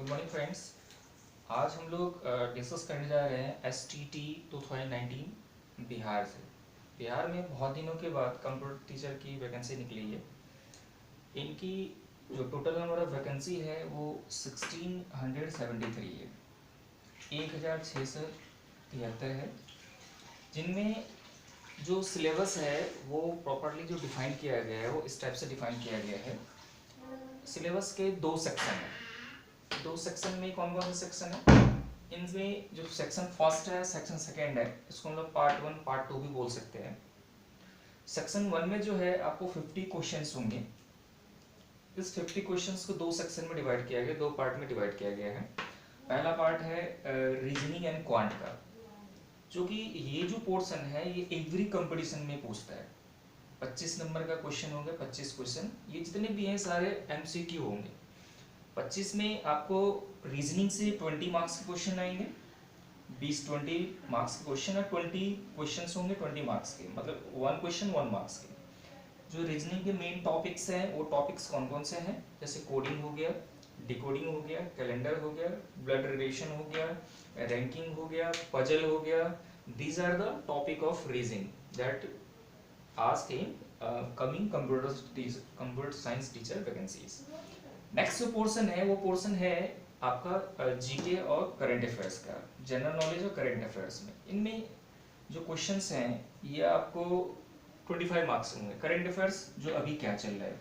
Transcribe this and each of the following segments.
Good morning friends. आज हम लोग डिस्कस करने जा रहे हैं STT 2019 बिहार से। बिहार में बहुत दिनों के बाद कंप्यूटर टीचर की वैकेंसी निकली है। इनकी जो टोटल नंबर ऑफ वैकेंसी है वो 1673 है, 1673 है, जिनमें जो सिलेबस है वो प्रॉपरली जो डिफाइन किया गया है वो इस टाइप से डिफाइन किया गया है। सिलेबस के 2 सेक्शन है। 2 सेक्शन में कौन कौन से सेक्शन है? इनमें जो सेक्शन फर्स्ट है, सेक्शन सेकेंड है, इसको हम लोग पार्ट 1 पार्ट 2 भी बोल सकते हैं। सेक्शन 1 में जो है आपको 50 क्वेश्चंस होंगे। इस 50 क्वेश्चंस को 2 सेक्शन में डिवाइड किया गया, 2 पार्ट में डिवाइड किया गया है। पहला पार्ट है रीजनिंग एंड क्वांट का, जो कि ये जो पोर्शन है ये एवरी कंपटीशन में पूछता है। 25 नंबर का क्वेश्चन होगा, 25 क्वेश्चन, ये जितने भी हैं सारे MCQ होंगे। 25 में आपको रीजनिंग से 20 मार्क्स के क्वेश्चन आएंगे, 20 मार्क्स के क्वेश्चन, और 20 क्वेश्चंस होंगे 20 मार्क्स के, मतलब 1 क्वेश्चन 1 मार्क्स के। जो रीजनिंग के मेन टॉपिक्स हैं वो टॉपिक्स कौन कौन से हैं? जैसे कोडिंग हो गया, डिकोडिंग हो गया, कैलेंडर हो गया, ब्लड रिलेशन हो गया, रैंकिंग हो गया, पजल हो गया। These are the topic of reasoning that asked in coming computer science teacher vacancies. Next जो पोर्शन है वो पोर्शन है आपका जीके और करंट अफेयर्स का, जनरल नॉलेज और करंट अफेयर्स में। इनमें जो क्वेश्चंस हैं ये आपको 25 मार्क्स होंगे। करंट अफेयर्स जो अभी क्या चल रहा है,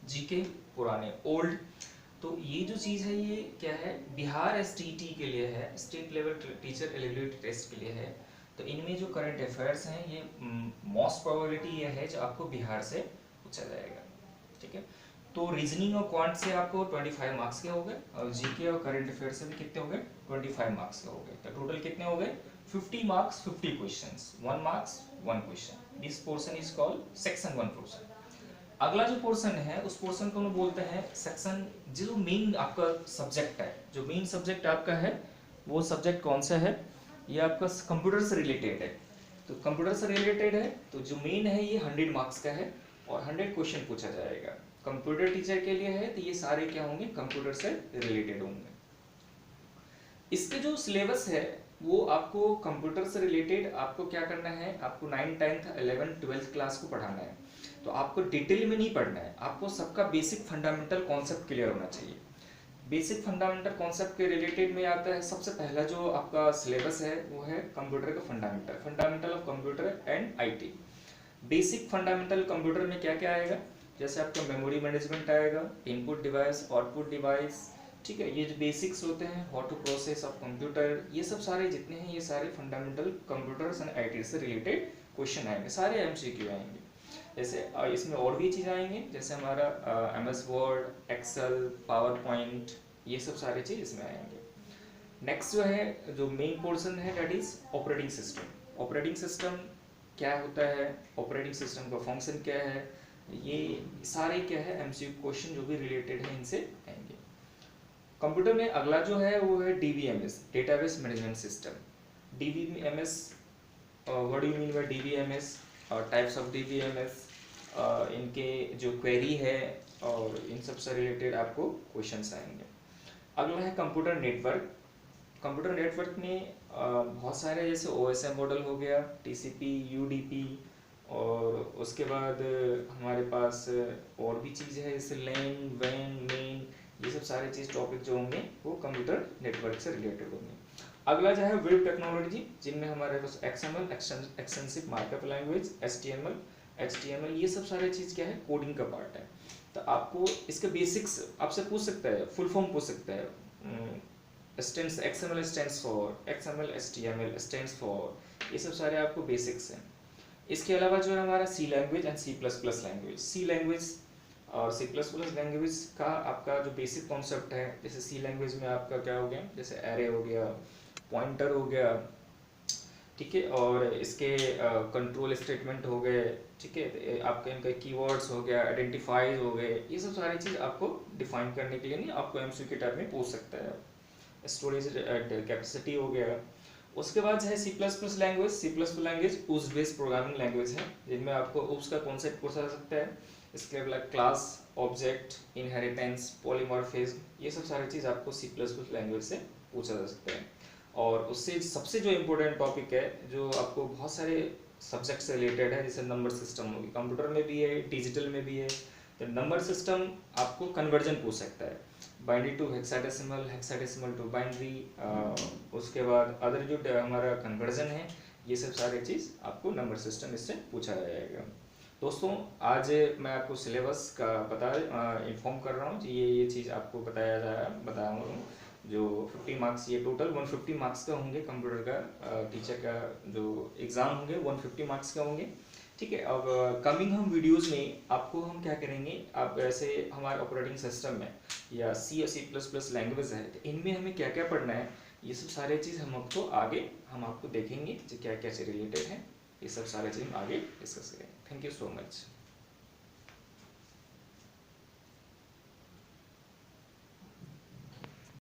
जीके पुराने ओल्ड। तो ये जो चीज़ है ये क्या है, बिहार STT के लिए है, state level teacher eligibility test के लिए है। तो इनमें जो करंट अफेयर्स हैं ये मोस्ट प्रोबेबिलिटी ये है जो आपको बिहार से पूछा जाएगा। ठीक है, तो रीजनिंग और क्वांट से आपको 25 मार्क्स के हो गए, और जीके और करंट अफेयर से भी कितने हो गए? 25 मार्क्स के हो गए। तो टोटल कितने हो गए? 50 marks 50 questions, 1 marks 1 question. This portion is called section 1 portion. अगला जो पोर्शन है उस पोर्शन को हम बोलते हैं सेक्शन, जो मेन आपका सब्जेक्ट है, जो मेन सब्जेक्ट आपका है वो सब्जेक्ट कौन सा है? ये आपका कंप्यूटर से रिलेटेड है। तो कंप्यूटर से रिलेटेड है तो जो मेन है ये 100 मार्क्स का है और 100 क्वेश्चन पूछा जाएगा। कंप्यूटर टीचर के लिए है तो ये सारे क्या होंगे? कंप्यूटर से रिलेटेड होंगे। इसके जो सिलेबस है वो आपको कंप्यूटर से रिलेटेड आपको क्या करना है, आपको 9, 10th, 11th, 12th क्लास को पढ़ाना है। तो आपको डिटेल में नहीं पढ़ना है, आपको सबका बेसिक फंडामेंटल कॉन्सेप्ट क्लियर होना चाहिए। बेसिक फंडामेंटल कॉन्सेप्ट के रिलेटेड में आता है सबसे पहला जो आपका सिलेबस है वो है कंप्यूटर का fundamental of computer and IT। Basic fundamental computer में क्या क्या आएगा? जैसे आपका मेमोरी मैनेजमेंट आएगा, इनपुट डिवाइस, आउटपुट डिवाइस, ठीक है, ये जो बेसिक्स होते हैं, how to process of computer, ये सब सारे जितने हैं ये सारे फंडामेंटल कंप्यूटर्स एंड IT से रिलेटेड क्वेश्चन आएंगे, सारे MCQ आएंगे। जैसे इसमें और भी चीज़ आएंगे, जैसे हमारा MS Word, Excel, PowerPoint, ये सब सारे चीज़ इसमें आएंगे। नेक्स्ट जो है, जो मेन पोर्शन है that is operating system. Operating system क्या होता है, ऑपरेटिंग सिस्टम का फंक्शन क्या है, ये सारे क्या है MCQ क्वेश्चन जो भी रिलेटेड है इनसे आएंगे। कंप्यूटर में अगला जो है वो है DBMS, database management system. DBMS, what do you mean by DBMS और टाइप्स ऑफ DBMS, इनके जो क्वेरी है और इन सब से रिलेटेड आपको क्वेश्चंस आएंगे। अगला है कंप्यूटर नेटवर्क। कंप्यूटर नेटवर्क में बहुत सारे, जैसे OSM मॉडल हो गया, TCP, UDP, और उसके बाद हमारे पास और भी चीज़ है जैसे लैन, वैन, मेन, ये सब सारे चीज़ टॉपिक जो होंगे वो कंप्यूटर नेटवर्क से रिलेटेड होंगे। अगला जो है वेब टेक्नोलॉजी, जिनमें हमारे पास XML, extensive markup language, HTML, ये सब सारे चीज़ क्या है, कोडिंग का पार्ट है। तो आपको इसके बेसिक्स आपसे पूछ सकता है, फुल फॉर्म पूछ सकता है। XML stands for, XML HTML stands for, ये सब सारे आपको बेसिक्स हैं। इसके अलावा जो है हमारा C language and C++ language. C language और C++ लैंग्वेज का आपका जो बेसिक कॉन्सेप्ट है, जैसे C लैंग्वेज में आपका क्या हो गया, जैसे एरे हो गया, पॉइंटर हो गया, ठीक है, और इसके कंट्रोल स्टेटमेंट हो गए, ठीक है, आपके इनके कीवर्ड्स हो गया, आइडेंटिफाइज हो गए, ये सब सारी चीज़ आपको डिफाइन करने के लिए नहीं, आपको MCQ टाइप में पूछ सकता है। स्टोरेज कैपेसिटी हो गया। उसके बाद है C++ language. C++ language oops based programming language है, जिनमें आपको ऊप्स का कॉन्सेप्ट पूछा जा सकता है, इसके अलावा क्लास, ऑब्जेक्ट, इनहेरिटेंस, पॉलीमॉर्फिज्म, ये सब सारी चीज़ आपको सी प्लस प्लस लैंग्वेज से पूछा जा सकता है। और उससे सबसे जो इम्पोर्टेंट टॉपिक है जो आपको बहुत सारे सब्जेक्ट से रिलेटेड है, जैसे नंबर सिस्टम होगी, कंप्यूटर में भी है, डिजिटल में भी है। तो नंबर सिस्टम आपको कन्वर्जन पूछ सकता है, binary to hexadecimal, hexadecimal to binary, उसके बाद अदर जो हमारा कन्वर्जन है, ये सब सारी चीज़ आपको नंबर सिस्टम इससे पूछा जाएगा। दोस्तों, आज मैं आपको सिलेबस का इन्फॉर्म कर रहा हूँ कि ये चीज़ आपको बताया हूँ। जो 50 मार्क्स, ये टोटल 150 मार्क्स का होंगे। कंप्यूटर का टीचर का जो एग्ज़ाम होंगे 150 मार्क्स का होंगे, ठीक है। अब कमिंग हम वीडियोस में आपको हम क्या करेंगे, आप ऐसे हमारे ऑपरेटिंग सिस्टम में या सी और सी प्लस प्लस लैंग्वेज है, तो इनमें हमें क्या क्या पढ़ना है, ये सब सारे चीज़ हम आपको देखेंगे जो क्या क्या से रिलेटेड है। ये सब सारे चीज़ हम आगे डिस्कस करेंगे। Thank you so much.